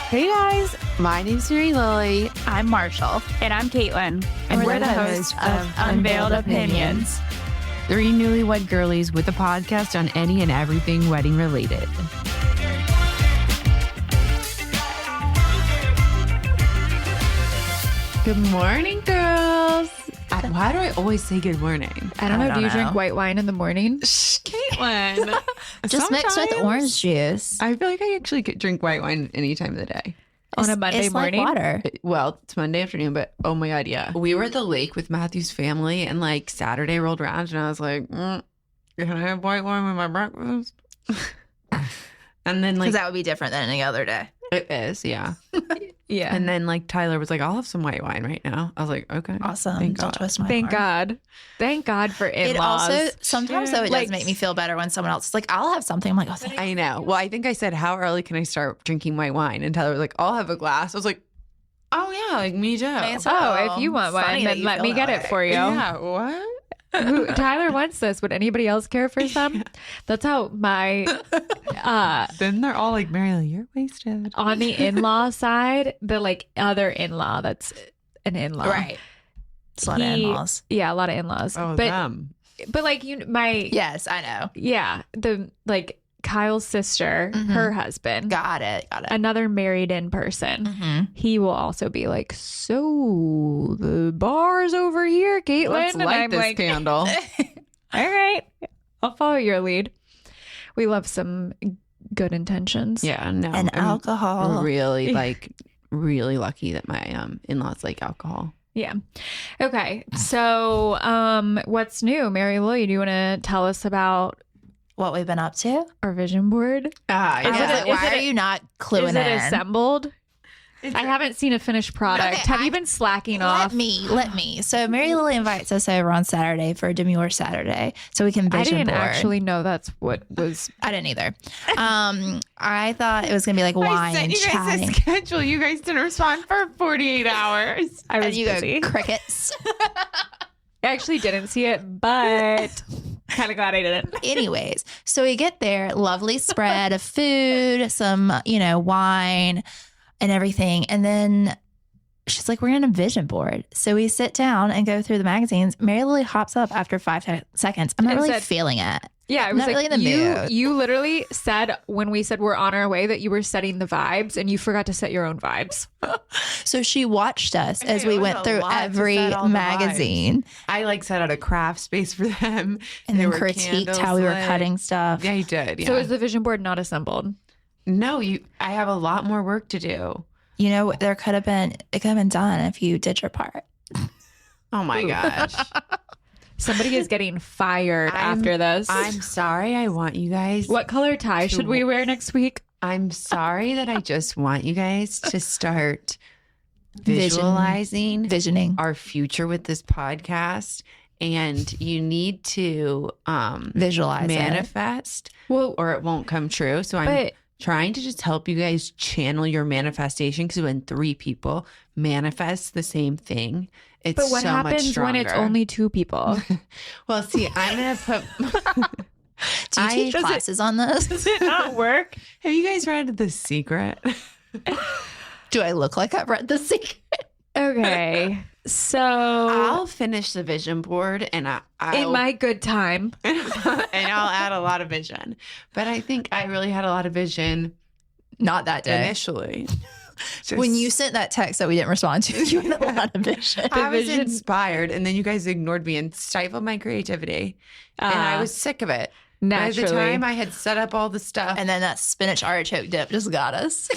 Hey guys, my name's Mary Lily. I'm Marshall. And I'm Caitlin. And we're the hosts of Unveiled Opinions. Three newlywed girlies with a podcast on any and everything wedding related. Good morning, girls. Why do I always say good morning? I don't know. Do you drink white wine in the morning? Shh, Caitlin. Just mixed with orange juice. I feel like I actually could drink white wine any time of the day. On a Monday morning? Like water. Well, it's Monday afternoon, but oh my God, yeah. We were at the lake with Matthew's family and like Saturday rolled around and I was like, can I have white wine with my breakfast? And then like, Because that would be different than any other day. it is, yeah. Yeah. And then like Tyler was like, I'll have some white wine right now. I was like, okay. Awesome. Thank Don't God. twist my Thank arm. God. Thank God for It in-laws. also, sometimes though, it Like- does make me feel better when someone else is like, I'll have something. I'm like, oh, thank I know. Well, I think I said, how early can I start drinking white wine? And Tyler was like, I'll have a glass. I was like, oh yeah, like me too. Man, Oh, if you want Funny one, that then you let feel me that get it way. for you. Yeah, what? Tyler wants this. Would anybody else care for some? That's how my Then they're all like, Mary Lou, you're wasted. on the in-law side, the like other in-law that's an in-law. Right. It's a lot of in-laws. Yeah, a lot of in-laws. Oh, but them. like my Yes, I know. yeah, the like Kyle's sister, Mhm. her husband, Got it. another married in person. Mm-hmm. He will also be like, so the bar's over here, Caitlin. Let's And light I'm this like, candle. all right, I'll follow your lead. We love some good intentions. Yeah, no. And I'm alcohol. really really lucky that my in-laws like alcohol. Yeah. Okay. So what's new? Mary Lou, do you want to tell us about What we've been up to? our vision board? Ah, I Is was it like, a- why are you not cluing Is it in? assembled? I haven't seen a finished product. Okay, Have you been slacking Let off? me. So Mary Lily invites us over on Saturday for a Demure Saturday, so we can I vision didn't board. actually know that's what was. I didn't either. I thought it was gonna be like wine and chatting. schedule. You guys didn't respond for 48 hours. I was And you busy. go crickets. I actually didn't see it, but kind of glad I didn't. Anyways, so we get there, lovely spread of food, some, wine and everything. And then she's like, we're going to vision board. So we sit down and go through the magazines. Mary Lily hops up after 5 seconds. I'm not And really said- feeling it. Yeah, I was Not like, really in the mood. you literally said when we said we're on our way that you were setting the vibes and you forgot to set your own vibes. So she watched us as It we was went a through lot to every set all the magazine I like set out a craft space for them. and There then were critiqued candles how we were lit. cutting stuff. Yeah, you did. Yeah. So is the vision board not assembled? No, I have a lot more work to do. It could have been done if you did your part. Oh my gosh. Somebody is getting fired after this. I'm sorry. I want you guys. What color tie should we wear next week? I'm sorry that I just want you guys to start visualizing Visioning. our future with this podcast. And you need to Visualize it. manifest Well, or it won't come true. So I'm but trying to just help you guys channel your manifestation because when 3 people manifest the same thing, it's but what so much happens when stronger. it's only 2 people? Well, see, I'm gonna put. Do you teach classes on this? Does it not work? Have you guys read The Secret? Do I look like I've read The Secret? Okay, so I'll finish the vision board and I'll in my good time, and I'll add a lot of vision. But I think I really had a lot of vision Not that day. initially. When you sent that text that we didn't respond to, you had a lot of vision. I was vision- inspired, and then you guys ignored me and stifled my creativity, and I was sick of it. By naturally. the time I had set up all the stuff, And then that spinach artichoke dip just got us.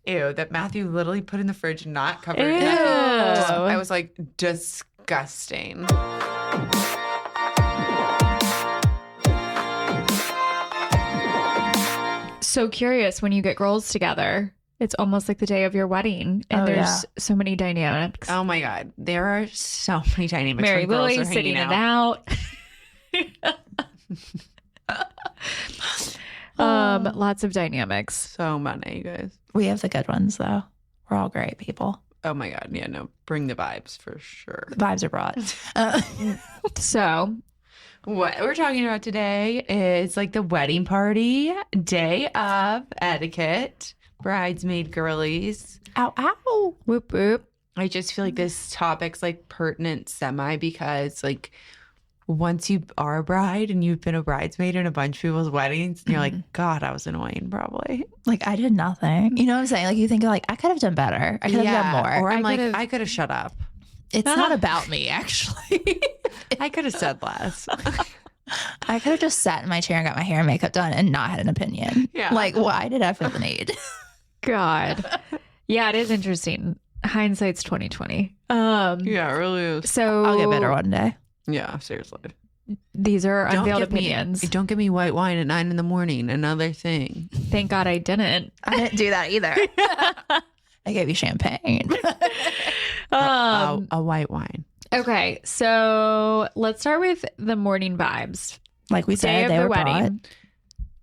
ew, that Matthew literally put in the fridge, not covered. Ew. I was like, disgusting. So curious when you get girls together. It's almost like the day of your wedding, and Oh, there's yeah. so many dynamics. Oh my God, there are so many dynamics. Mary when girls Lily are sitting hanging it out. Lots of dynamics. So many, you guys. We have the good ones, though. We're all great people. Oh my God, yeah, no, bring the vibes for sure. The vibes are brought. So What we're talking about today is like the wedding party, day of etiquette, bridesmaid girlies. Ow, ow. Whoop whoop. I just feel like this topic's like pertinent semi because like once you are a bride and you've been a bridesmaid in a bunch of people's weddings, and you're like, God, I was annoying probably. Like I did nothing. You know what I'm saying? Like you think like I could have done better. I could have done more. Or I'm like, could've- I could have shut up. It's not about me, actually. I could have said less. I could have just sat in my chair and got my hair and makeup done and not had an opinion. Yeah. Like, why did I feel the need? God. Yeah, it is interesting. Hindsight's 2020. Yeah, it really is. So I'll get better one day. Yeah, seriously. These are unveiled give me- opinions. Don't give me white wine at 9 a.m. Another thing. Thank God I didn't. I didn't do that either. I gave you champagne. A white wine. Okay, so let's start with the morning vibes. Like we Day said, of they the were wedding. brought.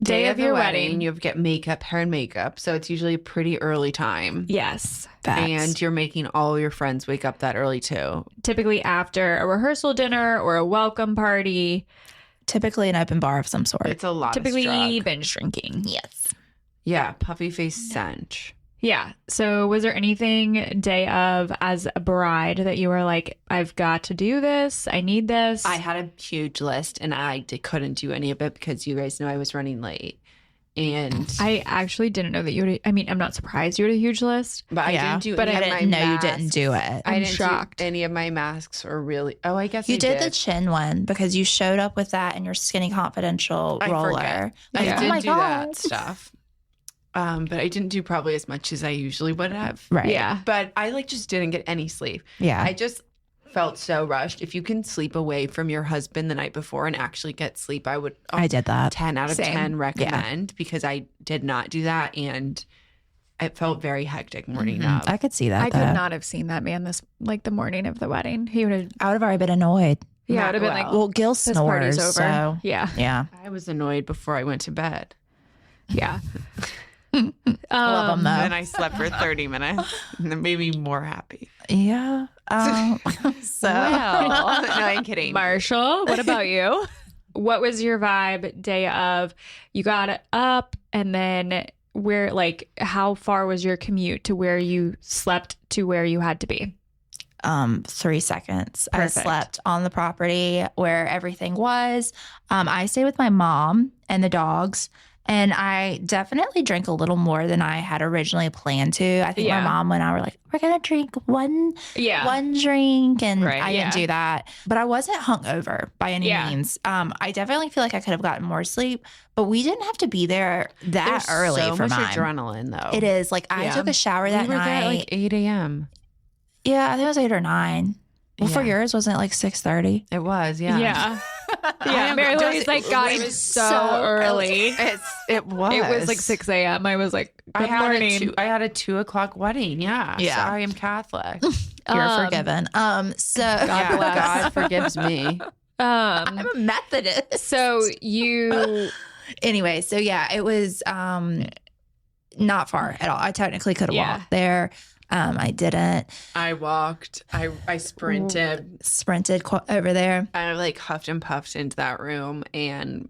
Day of the your wedding, wedding. you have to get makeup, hair and makeup. So it's usually a pretty early time. Yes. Facts. And you're making all your friends wake up that early too. Typically after a rehearsal dinner or a welcome party. Typically an open bar of some sort. It's a lot Typically of strug. binge drinking. Yes. Yeah, puffy face cinch. Yeah. So was there anything day of as a bride that you were like, I've got to do this. I need this. I had a huge list and couldn't do any of it because you guys know I was running late. And I actually didn't know that you would. I mean, I'm not surprised you had a huge list. but Yeah, I didn't do but any I of didn't my know you masks. didn't do it. I I'm didn't shocked. do any of my masks or really. Oh, I guess You I did the chin one because you showed up with that and your Skinny Confidential I roller. forget. Like, Yeah. I oh my did do God. that stuff. But I didn't do probably as much as I usually would have. Right. Yeah. But I just didn't get any sleep. Yeah. I just felt so rushed. If you can sleep away from your husband the night before and actually get sleep, I would I did that. 10 out of Same. 10 recommend because I did not do that and it felt very hectic morning of. I could see that. I though. could not have seen that man this like the morning of the wedding. He would have. I would have already been annoyed. Yeah, I would have been well. like, Well, Gil this party's snores. over. So, Yeah. yeah. I was annoyed before I went to bed. Yeah. Love him though. Then I slept for 30 minutes and that made me more happy. Yeah. So. Well, no, I'm kidding. Marshall, what about you? What was your vibe day of? You got up and then where, like, how far was your commute to where you slept to where you had to be? 3 seconds. Perfect. I slept on the property where everything was. I stayed with my mom and the dogs. And I definitely drank a little more than I had originally planned to. I think Yeah. my mom and I were like, we're going to drink one Yeah. drink. And Right, I didn't yeah. do that. But I wasn't hungover by any Yeah. means. I definitely feel like I could have gotten more sleep. But we didn't have to be there that There's early so for much mine. adrenaline though. It is. Like, I Yeah. took a shower that We were night. there at like 8 a.m. Yeah, I think it was 8 or 9. Well, for Yeah. yours, wasn't it like 6:30? It was, yeah. Yeah. I Yeah. am- Mary does Lou's it- like, God, it it's was so early. It was. It was like 6 a.m. I was like, good morning. I had a 2:00 wedding. Yeah. Yeah. Sorry, I'm Catholic. You're forgiven. So yeah, bless. God forgives me. I'm a Methodist. So you, Anyway, so yeah, it was not far at all. I technically could have Yeah. walked there. I didn't. I walked. I sprinted. Sprinted over there. I like huffed and puffed into that room, and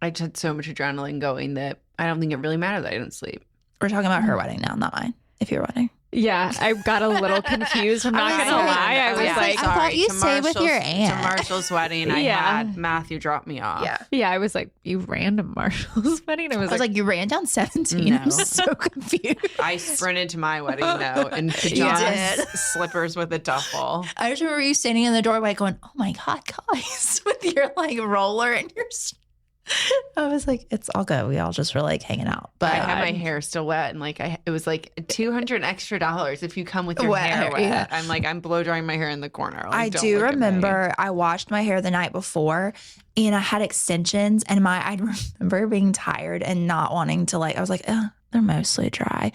I just had so much adrenaline going that I don't think it really mattered that I didn't sleep. We're talking about her wedding now, not mine. If you're wedding. yeah, I got a little confused. I'm not was going to like- lie. I was yeah. like, I thought you to stayed with your Marshall's- aunt. To Marshall's wedding, I Yeah. had Matthew drop me off. yeah, I was like, you ran to Marshall's wedding? I I was, was like, you ran down 17. No. I'm so confused. I sprinted to my wedding though in did. pajamas, slippers with a duffel. I just remember you standing in the doorway going, oh my God, guys, with your like roller and your. I was like, it's all good. We all just were like hanging out. But I had my hair still wet, and like it was like $200 extra if you come with your Wet hair hair, wet. yeah. I'm blow drying my hair in the corner. Like, I don't do look at me. remember I washed my hair the night before and I had extensions and I remember being tired and not wanting to I was like, they're mostly dry.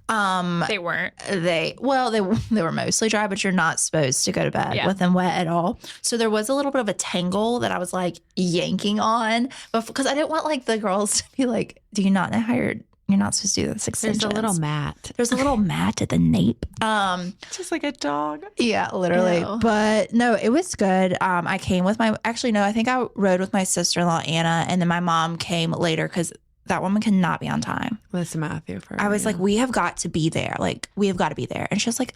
they weren't. They were mostly dry, but you're not supposed to go to bed Yeah. with them wet at all. So there was a little bit of a tangle that I was like yanking on, but because I didn't want like the girls to be like, do you not know how you're not supposed to do this extensions? There's a little mat, There's a little mat at the nape. just like a dog. Yeah, literally. Ew. But no, it was good. I came with I think I rode with my sister-in-law, Anna, and then my mom came later because that woman cannot be on time. Listen, Matthew. I was like, we have got to be there. Like, we have got to be there. And she was like,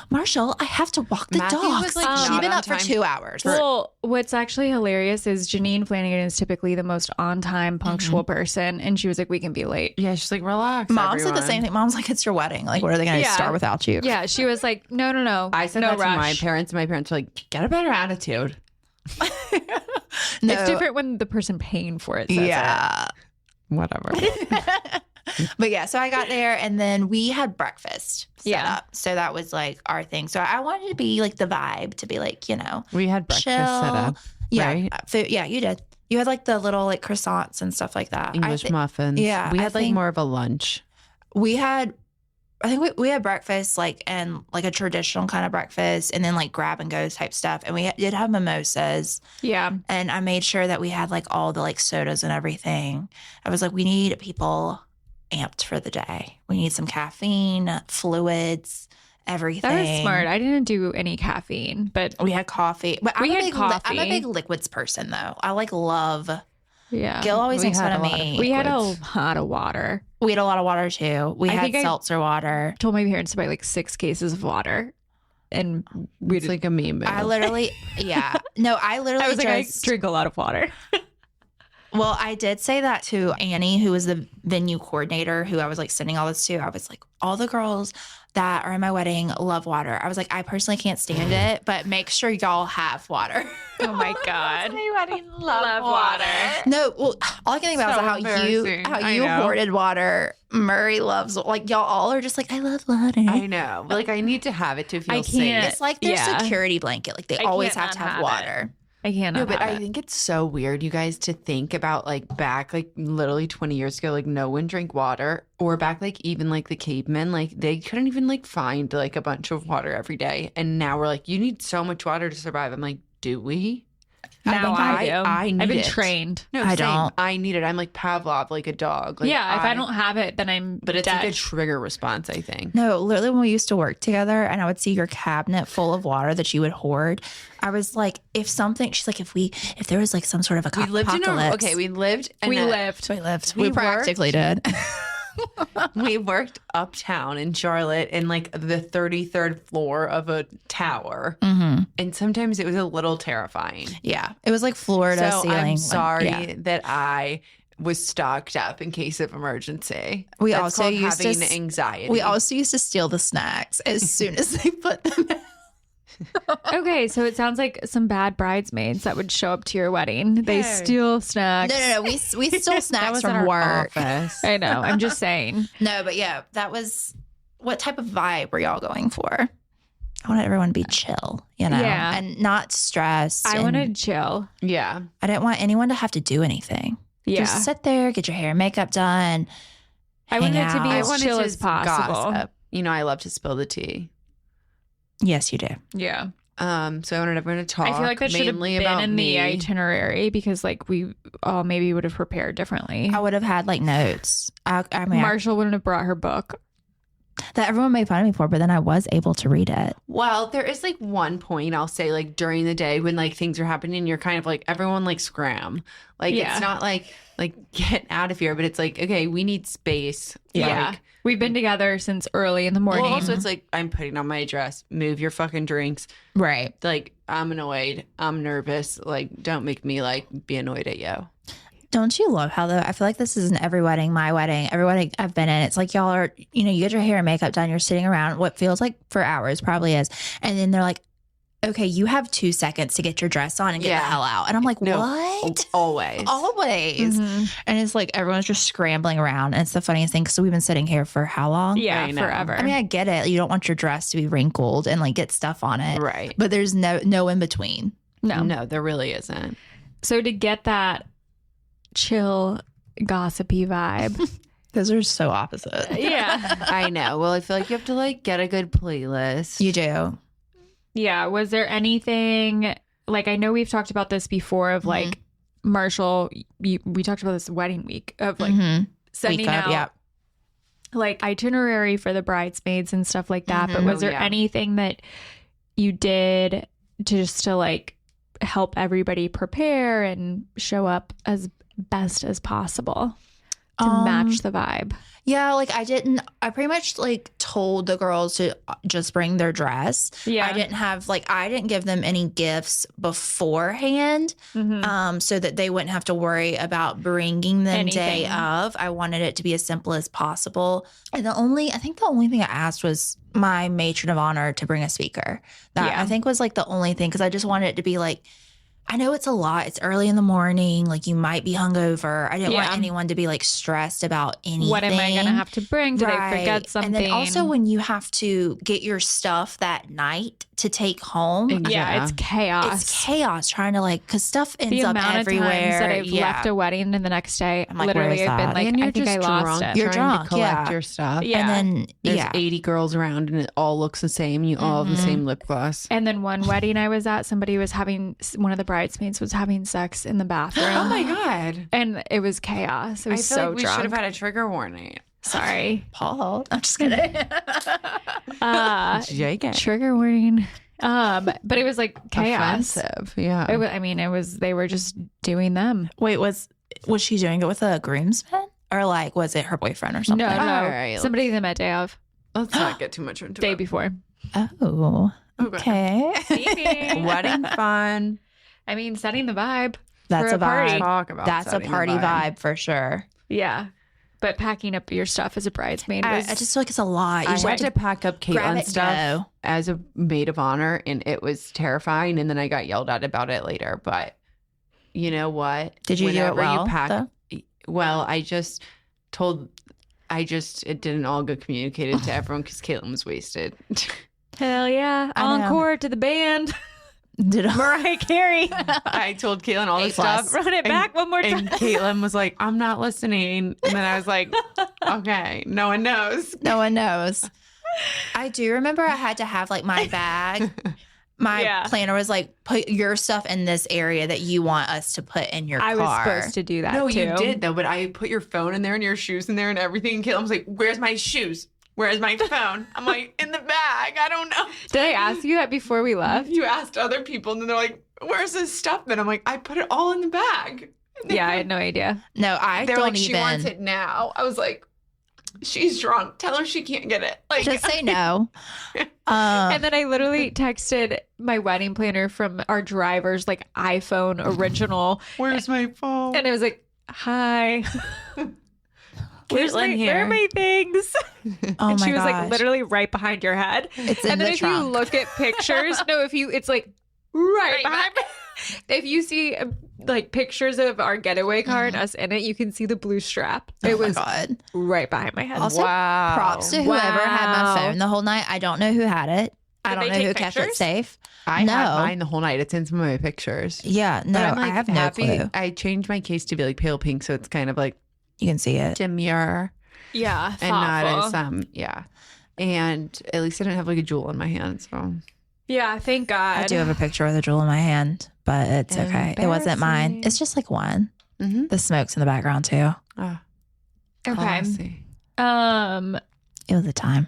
Marshall, I have to walk the Matthew dogs. was, like, She'd not been on up for time 2 hours. Well, what's actually hilarious is Janine Flanagan is typically the most on-time, punctual person. And she was like, we can be late. Yeah, she's like, relax. Mom said the everyone. same thing. Mom's like, it's your wedding. Like, what are they going to Yeah. start without you? Yeah, she was like, no. I said no that rush. to my parents, and my parents were like, get a better attitude. No. It's different when the person paying for it says Yeah. Whatever. But yeah, so I got there and then we had breakfast set Yeah. up. So that was like our thing. So I wanted to be like the vibe, to be like, We had breakfast chill. set up. Yeah. Right? Food, yeah, you did. You had like the little like croissants and stuff like that. English muffins. yeah, We I had like think- more of a lunch. I think we had breakfast like and like a traditional kind of breakfast and then like grab and go type stuff. And we did have mimosas. Yeah. And I made sure that we had like all the like sodas and everything. I was like, we need people amped for the day. We need some caffeine, fluids, everything. That was smart. I didn't do any caffeine, but We had coffee. But We had I'm a coffee. big liquids person though. I like love. yeah. Gil always We makes had fun of a lot of me. We had a liquids. lot of water. We had a lot of water too. We I had think I- seltzer water. Told my parents to buy like 6 cases of water. And we It's did. like a meme. I literally, yeah. No, I literally I was like, I just, drink a lot of water. well, I did say that to Annie, who was the venue coordinator, who I was like sending all this to. I was like, all the girls that are in my wedding love water. I was like, I personally can't stand it, but make sure y'all have water. Oh my God. My wedding Love water. No, well, all I can think about So is how embarrassing. I you know. hoarded water. Murray loves, like, y'all all are just like, I love water. I know. Like, I need to have it to feel I safe. can't. It's like their Yeah. security blanket. Like they I always can't have to not have have it. water. I can't. No, but I have it. think it's so weird, you guys, to think about like back like literally 20 years ago, like no one drank water, or back like even like the cavemen, like they couldn't even like find like a bunch of water every day. And now we're like, you need so much water to survive. I'm like, do we? Now I do. I need I've been it. trained. No, I same. don't. I need it. I'm like Pavlov, like a dog. Like, yeah, if I don't have it, then I'm But it's dead. like a trigger response, I think. No, literally when we used to work together and I would see your cabinet full of water that you would hoard, I was like, she's like, if there was like some sort of We lived in apocalypse. we lived. we lived. We lived. We We practically did. We worked uptown in Charlotte in like the 33rd floor of a tower. Mm-hmm. And sometimes it was a little terrifying. Yeah. It was like Florida So ceiling. I'm sorry Yeah. that I was stocked up in case of emergency. We That's also called used to having s- anxiety. We also used to steal the snacks as soon as they put them in. Okay, so it sounds like some bad bridesmaids that would show up to your wedding. They Hey. steal snacks. No. We stole that snacks was at from our work. office. I know. I'm just saying. No, but yeah, that was what type of vibe were y'all going for? I wanted everyone to be chill, Yeah. and not stressed. I and want to chill. Yeah. I didn't want anyone to have to do anything. Yeah. Just sit there, get your hair and makeup done. I hang wanted it to be out. as chill as possible. gossip. You know, I love to spill the tea. Yes, you do. Yeah. So I wanted everyone to talk. I feel like that should have mainly been about in me. the itinerary because like we all maybe would have prepared differently. I would have had like notes. I mean, Marshall wouldn't have brought her book. that everyone made fun of me for, but then I was able to read it. Well, there is like one point I'll say like during the day when like things are happening and you're kind of like everyone like scram. Like Yeah. it's not like get out of here, but it's like, okay, we need space. Yeah. Like, We've been together since early in the morning. well, also it's like I'm putting on my dress, move your fucking drinks. Right. Like I'm annoyed, I'm nervous. Like don't make me like be annoyed at you. Don't you love how though? I feel like this is in every wedding, my wedding, every wedding I've been in. It's like y'all are, you get your hair and makeup done. You're sitting around what feels like for hours, probably is. And then they're like, okay, you have 2 seconds to get your dress on and get the Yeah. hell out. And I'm like, No. what? Always. Always. Mhm. And it's like everyone's just scrambling around. And it's the funniest thing because we've been sitting here for how long? Yeah, I know. forever. I mean, I get it. You don't want your dress to be wrinkled and like get stuff on it. Right. But there's no in between. No, there really isn't. So to get that chill, gossipy vibe. Those are so opposite. Yeah. I know. Well, I feel like you have to like get a good playlist. You do. Yeah. Was there anything like I know we've talked about this before of like Marshall, we talked about this wedding week of like Mhm. sending Week of, out yeah. like itinerary for the bridesmaids and stuff like that. But was there Yeah. anything that you did to like help everybody prepare and show up as best as possible? to match the vibe? Yeah, like I pretty much like told the girls to just bring their dress. Yeah. I didn't give them any gifts beforehand, so that they wouldn't have to worry about bringing them day of. I wanted it to be as simple as possible. And I think the only thing I asked was my matron of honor to bring a speaker. That I think was like the only thing, because I just wanted it to be like, I know it's a lot. It's early in the morning. Like you might be hungover. I didn't want anyone to be like stressed about anything. What am I going to have to bring? Did I forget something? And then also when you have to get your stuff that night to take home. Yeah, it's chaos. It's chaos trying to like, because stuff ends the up amount everywhere. Of times that I've left a wedding and the next day, I'm like, literally where is I've been that? like, And you're I think I just lost drunk, it. You're trying drunk, to collect your stuff. Yeah. And then There's 80 girls around and it all looks the same. You all have the same lip gloss. And then one wedding I was at, one of the bridesmaids was having sex in the bathroom. Oh my God. And it was chaos. It was I feel so like we drunk. should have had a trigger warning. Sorry. Paul. I'm just kidding. JK. Trigger warning. But it was like chaos. Offensive. Yeah. They were just doing them. Wait, was she doing it with a groomsman? Or like, was it her boyfriend or something? No. All right. Somebody they met day of. Let's not get too much into Day it. before. Oh, okay. Wedding fun. I mean, setting the vibe. That's for a party. Talk about That's a setting the party vibe for sure. Yeah. But packing up your stuff as a bridesmaid I was... just feel like it's a lot. You I just went have to pack up grab Caitlin's it, stuff go. as a maid of honor, and it was terrifying. And then I got yelled at about it later. But you know what? Did you do it well, though? Well, it didn't all get communicated to everyone because Caitlin was wasted. Hell yeah. I know. Encore to the band. Did Mariah Carey. I told Caitlin all this A+. stuff. Run it back one more time. And Caitlin was like, I'm not listening. And then I was like, okay, no one knows. No one knows. I do remember I had to have like my bag. My planner was like, put your stuff in this area that you want us to put in your car. I was supposed to do that No, too. you did though, but I put your phone in there and your shoes in there and everything. And Caitlin was like, where's my shoes? Where's my phone? I'm like, in the bag. I don't know. Did I ask you that before we left? You asked other people and then they're like, where's this stuff? And I'm like, I put it all in the bag. Yeah, I had no idea. No, They're like, she wants it now. I was like, she's drunk. Tell her she can't get it. Like, Just say no. And then I literally texted my wedding planner from our driver's like iPhone original. where's my phone? And it was like, hi. Where here. are my things? Oh And my she was like gosh. literally right behind your head. It's in And then the if you trunk. look at pictures, it's like right behind me. If you see like pictures of our getaway car and us in it, you can see the blue strap. It was God. right behind my head. Also, Wow. props to whoever had my Wow. phone the whole night. I don't know who had it. I Did don't they know take who kept it pictures? safe. I No. had mine the whole night. It's in some of my pictures. Yeah, no, But I'm, like, I have no happy. clue. I changed my case to be like pale pink, so it's kind of like You can see it. demure Yeah, and not thoughtful. as yeah. And at least I didn't have like a jewel in my hand. So Yeah, thank God. I do have a picture with a jewel in my hand, but it's okay. It wasn't mine. Embarrassing. It's just like one. mm-hmm. The smoke's in the background too. Okay. Um, It was a time.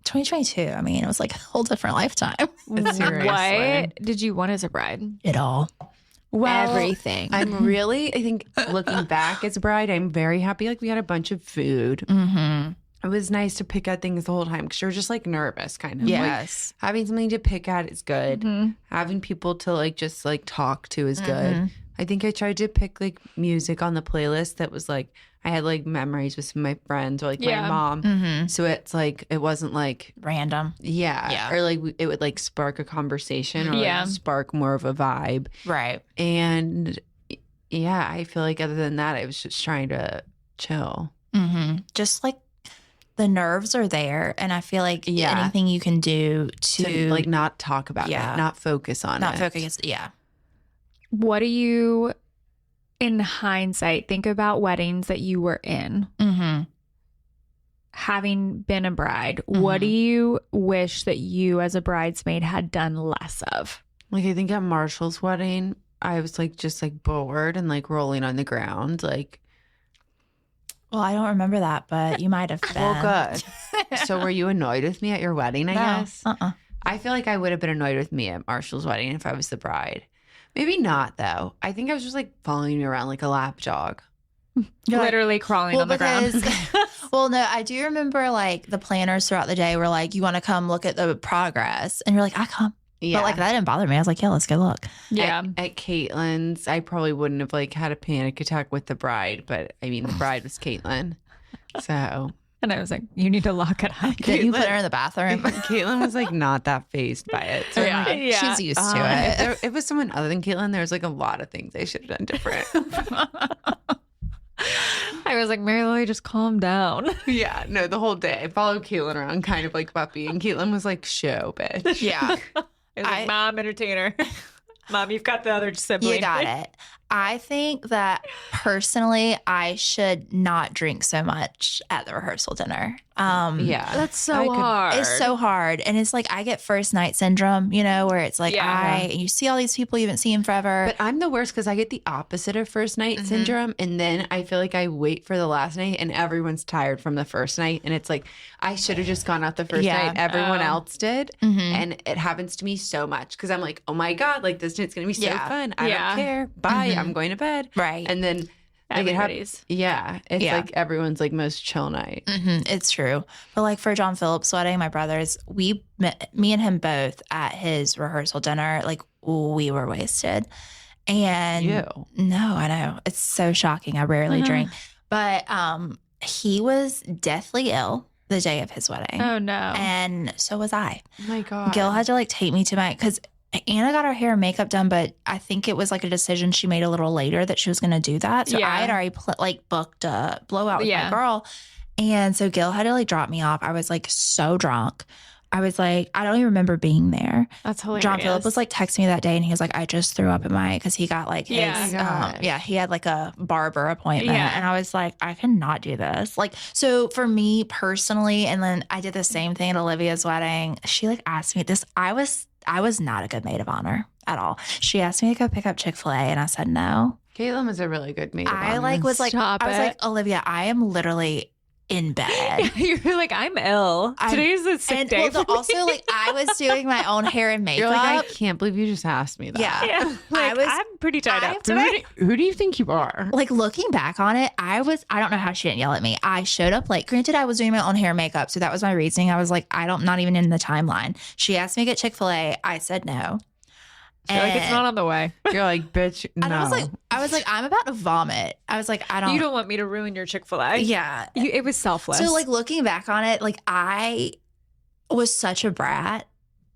2022. I mean, it was like a whole different lifetime. Seriously. what did you want as a bride? It all. Well, Everything. I'm really, I think looking back as a bride, I'm very happy. Like we had a bunch of food. Mm-hmm. It was nice to pick at things the whole time because you're just like nervous, kind of. Like, Yes. having something to pick at is good. Mhm. Having people to like just like talk to is good. Mhm. I think I tried to pick like music on the playlist that was like I had like memories with some of my friends or like Yeah. my mom. Mm-hmm. So it's like it wasn't like Random. yeah. Or like it would like spark a conversation or Yeah. like spark more of a vibe. Right. And yeah, I feel like other than that, I was just trying to chill. Mm-hmm. Just like the nerves are there. And I feel like Yeah. anything you can do To to like not talk about Yeah. it, not focus on not it. focus. Yeah. What do you, in hindsight, think about weddings that you were in? Mm-hmm. Having been a bride, what do you wish that you as a bridesmaid had done less of? Like I think at Marshall's wedding, I was like just like bored and like rolling on the ground. Like, Well, I don't remember that, but you might have been. well, good. So were you annoyed with me at your wedding, I guess? Uh-uh. I feel like I would have been annoyed with me at Marshall's wedding if I was the bride. Maybe not though. I think I was just like following you around like a lap dog. You're like, Literally crawling on the ground. well, no, I do remember like the planners throughout the day were like, you want to come look at the progress? And you're like, I come. Yeah. But like that didn't bother me. I was like, yeah, let's go look. Yeah. At Caitlin's, I probably wouldn't have like had a panic attack with the bride, but I mean, the bride was Caitlin. So. And I was like, you need to lock it up. Didn't you put her in the bathroom? Caitlin was like not that phazed by it. So I'm like, She's used to if it. it was someone other than Caitlin, there's like a lot of things I should have done different. I was like, Mary Lily, just calm down. Yeah, no, the whole day I followed Caitlin around kind of like puppy, and Caitlin was like, show, bitch. Yeah. I was like, Mom, entertainer. Mom, you've got the other sibling. You got it. I think that personally, I should not drink so much at the rehearsal dinner. Yeah. That's so hard. It's so hard. And it's like I get first night syndrome, you know, where it's like Yeah. you see all these people you haven't seen forever. But I'm the worst because I get the opposite of first night syndrome. And then I feel like I wait for the last night and everyone's tired from the first night. And it's like, I should have just gone out the first Yeah. night. Everyone else did. Mhm. And it happens to me so much because I'm like, oh my God, like this night's going to be so Yeah. fun. I Yeah. don't care. Bye. Mhm. I'm going to bed. Right. And then like Everybody's. it's Yeah. like everyone's like most chill night. It's true. But like for John Phillips' wedding, my brothers, me and him both at his rehearsal dinner, like we were wasted. And no, I know. It's so shocking. I rarely drink. But he was deathly ill the day of his wedding. Oh, no. And so was I. Oh my God. Gil had to like take me to because Anna got her hair and makeup done, but I think it was like a decision she made a little later that she was going to do that. So Yeah. I had already booked a blowout with Yeah. my girl. And so Gil had to like drop me off. I was like so drunk. I was like, I don't even remember being there. That's hilarious. John Phillip was like texting me that day and he was like, I just threw up at because he got like his, Yeah. he had like a barber appointment. Yeah. And I was like, I cannot do this. Like, so for me personally, and then I did the same thing at Olivia's wedding. She like asked me this. I was not a good maid of honor at all. She asked me to go pick up Chick-fil-A and I said no. Caitlin was a really good maid. I like was like, Stop I was it. like, Olivia, I am literally in bed. You're like, I'm ill. Today's a sick day. Well, also, like, I was doing my own hair and makeup. You're like, I can't believe you just asked me that. Yeah. Like, I'm pretty tied up Who today. who do you think you are? Like looking back on it, I don't know how she didn't yell at me. I showed up late. Granted, I was doing my own hair and makeup. So that was my reasoning. I was like, not even in the timeline. She asked me to get Chick-fil-A. I said no. You're like, it's not on the way. You're like, bitch, no. And I was like, I'm about to vomit. I was like, You don't want me to ruin your Chick-fil-A. Yeah. It was selfless. So like looking back on it, like I was such a brat.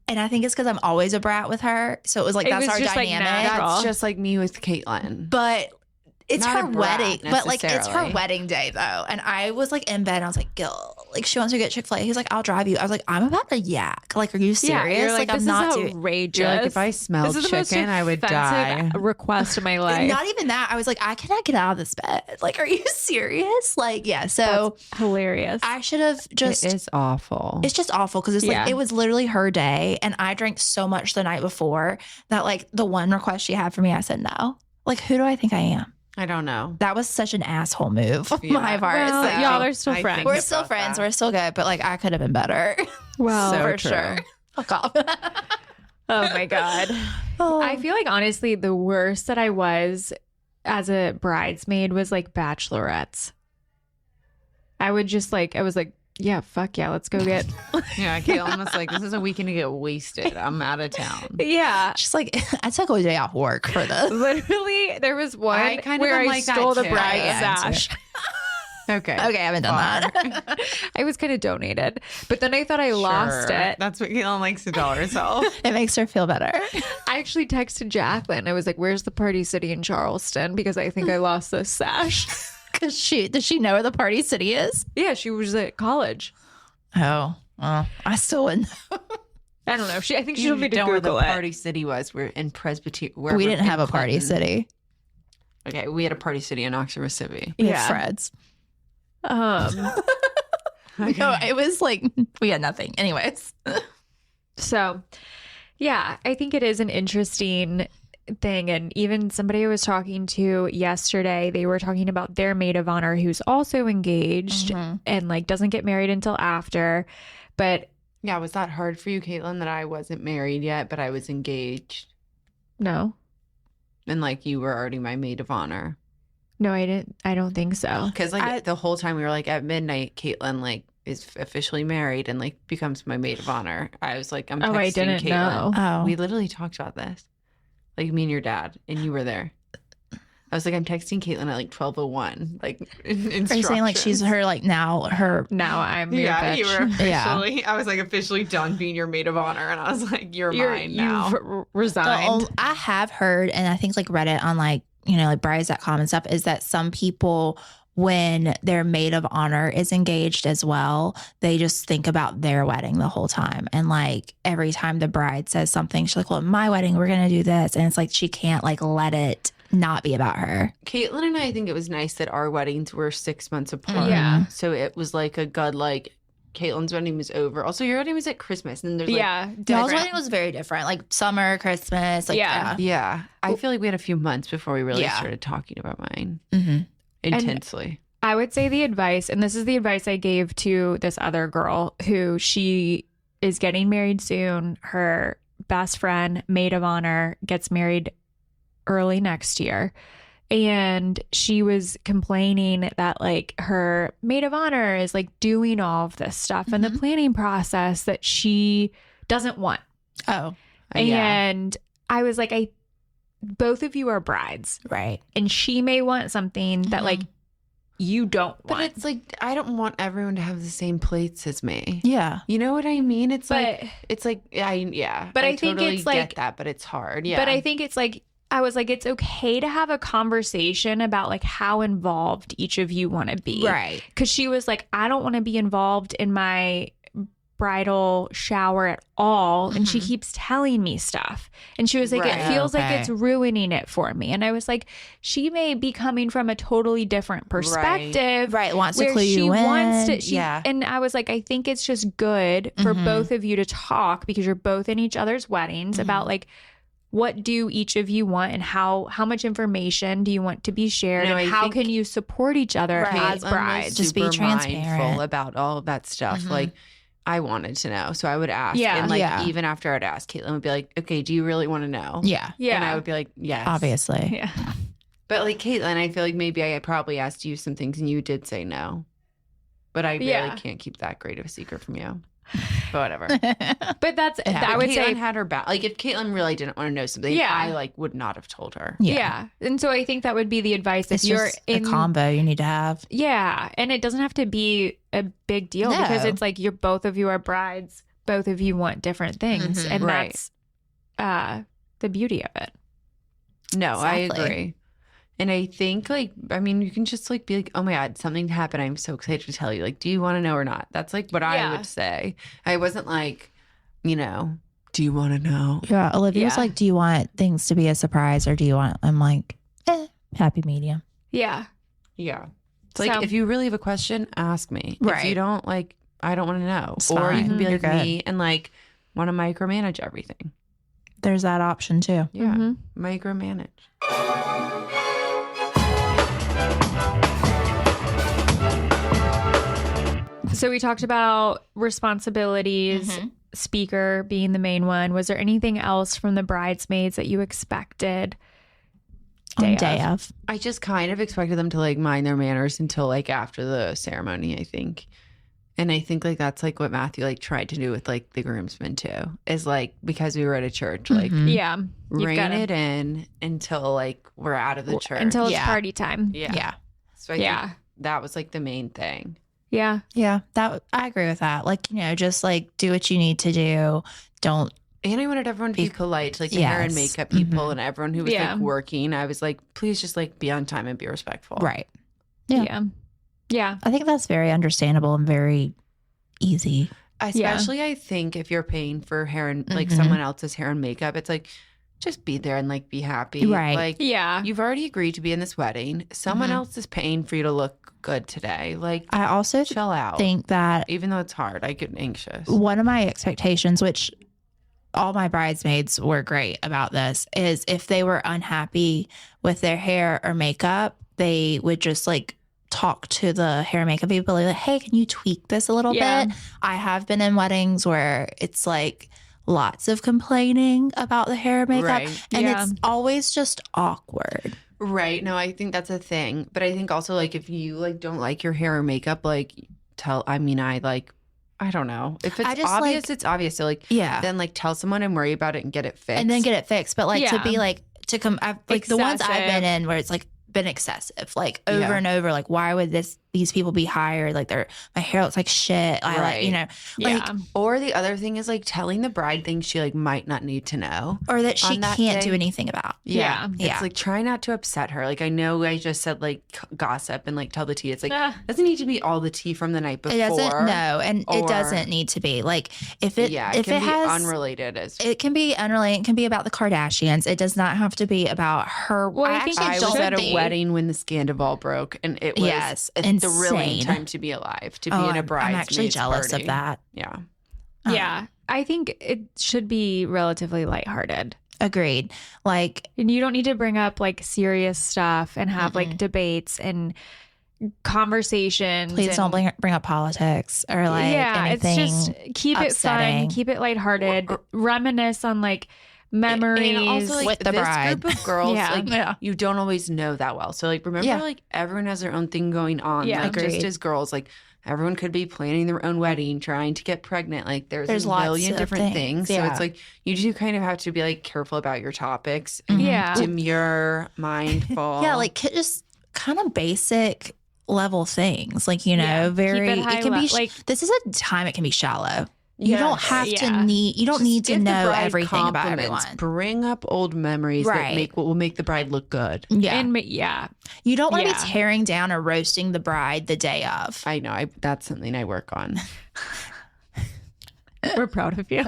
And I think it's because I'm always a brat with her. So it was like, It that's was our just, like, dynamic. natural. That's just like me with Caitlin. But it's Not her a brat, wedding. But like it's her necessarily. wedding day though. And I was like in bed and I was like, Gil, like she wants to get Chick-fil-A. He's like, I'll drive you. I was like, I'm about to yak. Like, are you serious? Yeah, you're like, I'm this not is doing outrageous. You're like, if I smelled This is the most chicken, I would die. offensive request of my life. not even that. I was like, I cannot get out of this bed. Like, are you serious? Like, yeah. So That's hilarious. I should have just It is awful. It's just awful because it's Yeah. like it was literally her day, and I drank so much the night before that like the one request she had for me, I said no. Like, who do I think I am? I don't know. That was such an asshole move on Yeah. my part. Well, So- y'all are still I friends. think we're about still friends. that. We're still good, but like I could have been better. Well, So for true. sure. Fuck off. oh my God. I feel like honestly, the worst that I was as a bridesmaid was like bachelorettes. I was like, yeah, fuck yeah, let's go get. Yeah, Caitlin was like, this is a weekend to get wasted. I'm out of town. Yeah. She's like, I took a day off work for this. Literally, there was one I kind of where am I like that stole the too. bride Yeah, sash. Okay. Okay, I haven't done that. I was kind of donated, but then I thought I lost Sure. it. That's what Caitlin likes to tell herself. It makes her feel better. I actually texted Jacqueline. I was like, "Where's the party city in Charleston?" Because I think I lost this sash. Does she know where the party city is? Yeah, she was at college. Oh, well, I still wouldn't. I don't know. I think she You told me to don't know where the Google it. party city was. We're in Presbyterian. We didn't have a party city. Okay, we had a party city in Oxford, Mississippi. We Yeah. had Fred's. Okay. No, it was like we had nothing. Anyways. So, yeah, I think it is an interesting thing. And even somebody I was talking to yesterday, they were talking about their maid of honor who's also engaged and like doesn't get married until after. But Yeah, was that hard for you, Caitlin, that I wasn't married yet, but I was engaged? no. And like you were already my maid of honor. No, I didn't. I don't think so. Because like the whole time we were like at midnight, Caitlin like is officially married and like becomes my maid of honor. I was like, I'm texting I didn't Caitlin. know. Oh. We literally talked about this. Like me and your dad, and you were there. I was like, I'm texting Caitlin at like 12:01. Like, Are you saying like she's her like now her? Now I'm your Yeah, bitch. you were Yeah. officially. I was like officially done being your maid of honor, and I was like, you're mine now. You've resigned. I have heard, and I think like read it on like like brides.com and stuff, is that some people, when their maid of honor is engaged as well, they just think about their wedding the whole time. And like every time the bride says something, she's like, well, at my wedding, we're going to do this. And it's like she can't like let it not be about her. Caitlin and I think it was nice that our weddings were 6 months apart. Yeah. So it was like a good, like, Caitlin's wedding was over. Also, your wedding was at Christmas. And there's like, Yeah. Y'all's different. wedding was very different, like summer, Christmas. Like, Yeah. yeah. I feel like we had a few months before we really Yeah. started talking about mine Mm-hmm. intensely. I would say the advice, and this is the advice I gave to this other girl who she is getting married soon. Her best friend, maid of honor, gets married early next year. And she was complaining that like her maid of honor is like doing all of this stuff and the planning process that she doesn't want. Oh, And I was like, both of you are brides, right. and she may want something that like you don't But want. it's like, I don't want everyone to have the same plates as me. Yeah. You know what I mean? It's But- like, it's like, yeah. But I think totally it's like- get that, but it's hard. Yeah. But I think it's like, I was like, it's okay to have a conversation about like how involved each of you want to be. Right. Because she was like, I don't want to be involved in my bridal shower at all. And she keeps telling me stuff. And she was like, Right. it feels like Okay. it's ruining it for me. And I was like, she may be coming from a totally different perspective. Right. Wants to Where clue she you in. wants to, Yeah. and I was like, I think it's just good for Mhm. both of you to talk because you're both in each other's weddings about like, what do each of you want and how much information do you want to be shared No, and I how think- can you support each other Right. as Caitlin was brides? Just be super transparent. mindful about all of that stuff. Like, I wanted to know, so I would ask. Yeah. And like, Yeah. even after I'd ask, Caitlin would be like, "Okay, do you really want to know?" Yeah. Yeah. And I would be like, "Yes." Obviously. Yeah. But like Caitlin, I feel like maybe I probably asked you some things and you did say no. But I really Yeah. can't keep that great of a secret from you. But whatever. But that's, Yeah. I But would Caitlin say, had her back. Like if Caitlin really didn't want to know something, Yeah. I like would not have told her. yeah. And so I think that would be the advice It's if you're just in a combo you need to have. Yeah. And it doesn't have to be a big deal because No. it's like you're both of you are brides. Both of you want different things. Mhm. And Right. that's the beauty of it. No, I Exactly. agree. And I think like, I mean, you can just like be like, oh my God, something happened. I'm so excited to tell you. Like, do you want to know or not? That's like what I Yeah. would say. I wasn't like, do you want to know? Yeah. Olivia was Yeah. like, do you want things to be a surprise or do you want, I'm like, happy medium. Yeah. Yeah. It's like, So- if you really have a question, ask me. If Right. you don't, like, I don't want to know. It's or you fine. can be You're like good. me and like want to micromanage everything. There's that option too. Yeah. Mhm. Micromanage. So we talked about responsibilities, speaker being the main one. Was there anything else from the bridesmaids that you expected? On Day day of. I just kind of expected them to like mind their manners until like after the ceremony, I think. And I think like that's like what Matthew like tried to do with like the groomsmen too. Is like because we were at a church, like Mhm. Yeah. You've rein gotta- it in until like we're out of the church. Until it's Yeah. party time. yeah. Yeah. So I Yeah. think that was like the main thing. Yeah. Yeah. I agree with that. Like, just like do what you need to do. Don't. And I wanted everyone to be polite to like the hair and Yes. makeup people Mhm. and everyone who was Yeah. like working. I was like, please just like be on time and be respectful. Right. Yeah. Yeah. Yeah. I think that's very understandable and very easy. Especially I think if you're paying for hair and like Mhm. someone else's hair and makeup, it's like just be there and like be happy. Right. Like Yeah. you've already agreed to be in this wedding. Someone Mhm. else is paying for you to look good today. Like I also chill out. think that Even though it's hard, I get anxious. one of my expectations, which all my bridesmaids were great about this, is if they were unhappy with their hair or makeup, they would just like talk to the hair and makeup people like, hey, can you tweak this a little Yeah. bit? I have been in weddings where it's like lots of complaining about the hair and makeup, Right. and Yeah. it's always just awkward. Right. No, I think that's a thing. But I think also like if you like don't like your hair or makeup, like I don't know. If it's just, obvious, like- it's obvious. So like Yeah. then like tell someone and worry about it and get it fixed. And then get it fixed. But like to Yeah. be like, to come, like the ones I've Excessive. been in where it's like been excessive, like over Yeah. and over, like why would these people be hired? Like my hair looks like shit. I like, you know, like, Yeah. Or the other thing is like telling the bride things she like might not need to know. or that she On that can't day. do anything about. Yeah. It's Yeah. like try not to upset her. Like I know I just said like gossip and like tell the tea. It's like Ah. doesn't need to be all the tea from the night before. It doesn't, no, and or- it doesn't need to be like if it Yeah, if it can it be has unrelated as it can be unrelated. It can be about the Kardashians. It does not have to be about her. Well, I think actually it I was should at a be. wedding when the scandal broke, and it was Yes, the really insane. time to be alive, to be in a I'm bridesmaid's actually jealous party. of that. Yeah, Yeah. I think it should be relatively lighthearted. Agreed. Like And you don't need to bring up like serious stuff and have like debates and conversations. please don't bring up politics or like anything. it's just keep upsetting. it fun, keep it lighthearted, reminisce on like memories. and also like with the this bride. group of girls, Yeah. like Yeah. you don't always know that well. So like remember, Yeah. like everyone has their own thing going on. Yeah. like just Agreed. as girls, like everyone could be planning their own wedding, trying to get pregnant. Like there's a lots million of different things, things. So yeah. it's like you do kind of have to be like careful about your topics. And Yeah. demure, mindful. Yeah, like just kind of basic level things. Like, you know, Yeah. Keep very it high can be like this is a time it can be shallow. You Yes. don't have Yeah. to need you don't Just need to give the know bride everything about compliments. everyone. Bring up old memories Right. that make what will make the bride look good. Yeah. and yeah. You don't want to Yeah. be tearing down or roasting the bride the day of. I know. That's something I work on. We're proud of you.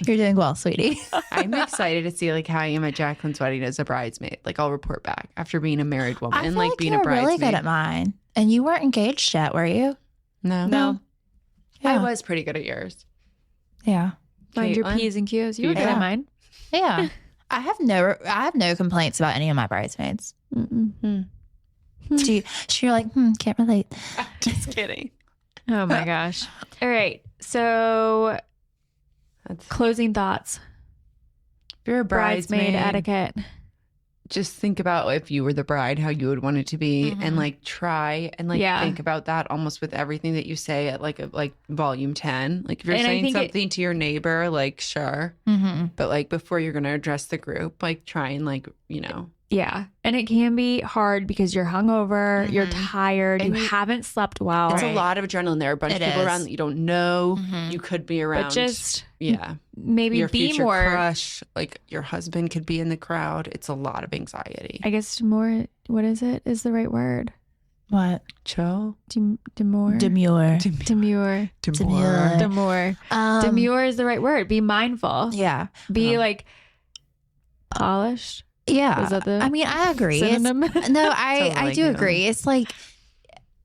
You're doing well, sweetie. I'm excited to see like how I am at Jacqueline's wedding as a bridesmaid. Like I'll report back after being a married woman I and feel like like being you a were really bridesmaid. good at mine. And you weren't engaged yet, were you? No, No. I Yeah. was pretty good at yours. Yeah. Mind your Caitlin? P's and Q's. You were good Yeah. at mine. Yeah. I have no complaints about any of my bridesmaids. Mm-mm. You're like, can't relate. Just kidding. Oh my gosh. All right. So That's closing thoughts. if you're a Bridesmaid bridesmaid, etiquette. just think about if you were the bride, how you would want it to be, Mhm. and like try and like Yeah. think about that almost with everything that you say at like volume 10. Like if you're And I saying think something to your neighbor, like sure, Mm-hmm. but like before you're gonna address the group, like try and like Yeah. And it can be hard because you're hungover, you're Mhm. tired, And you you- haven't slept well. it's Right. a lot of adrenaline. There are a bunch It of people is. around that you don't know. Mhm. You could be around. But just yeah, maybe your be future more. crush, like your husband could be in the crowd. It's a lot of anxiety. I guess more. What is it? Is the right word? What? Chill. Demure. Demure. Demure. Demure. Demure. Demure is the right word. Be mindful. Yeah. Be like polished. Yeah. Is that the I mean, I agree. It's- synonym? No, I Totally, do yeah. agree. It's like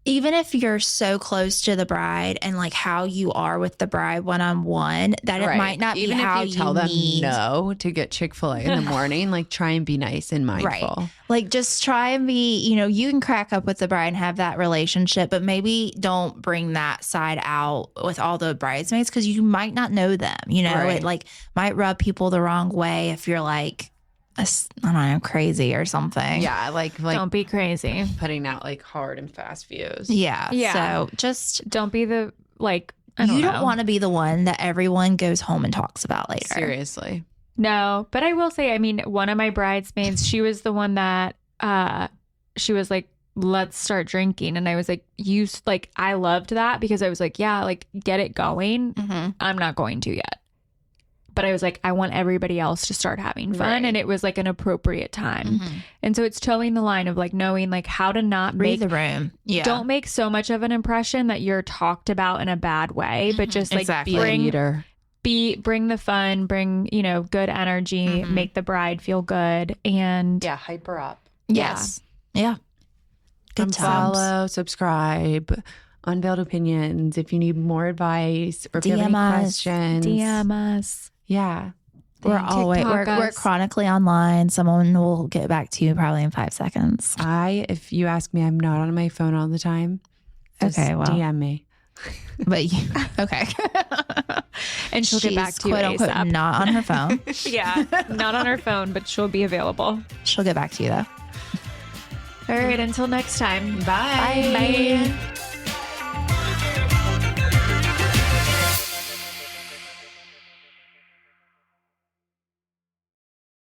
even if you're so close to the bride and like how you are with the bride one-on-one, that it Right. might not Even be how if you tell them need. no to get Chick-fil-A in the morning, like try and be nice and mindful. Like just try and be, you can crack up with the bride and have that relationship, but maybe don't bring that side out with all the bridesmaids because you might not know them. Right. It like might rub people the wrong way if you're like, I don't know, crazy or something. Yeah, like Don't be crazy. putting out like hard and fast views. Yeah. Yeah. So just Don't be the like. I you don't don't know. want to be the one that everyone goes home and talks about later. Seriously. No, but I will say, I mean, one of my bridesmaids, she was the one that she was like, let's start drinking. And I was like, I loved that because I was like, yeah, like get it going. Mm-hmm. I'm not going to yet. But I was like, I want everybody else to start having fun. Right. And it was like an appropriate time. And so it's towing the line of like knowing like how to not Read make the room. Yeah. don't make so much of an impression that you're talked about in a bad way, but just like Exactly. bring the fun, bring, good energy, Mhm. make the bride feel good. And Yeah, hype her up. Yes. Yeah. Good times. Follow, subscribe, Unveiled Opinions. If you need more advice or if you have DM any us. questions. DM us. Yeah. We're TikTok always we're us. chronically online. Someone will get back to you probably in 5 seconds. If you ask me, I'm not on my phone all the time. Just Okay, well. DM me. But you, okay. And she'll get back to you quote unquote ASAP. not on her phone. Yeah, not on her phone, but she'll be available. She'll get back to you though. All right, until next time. Bye. Bye.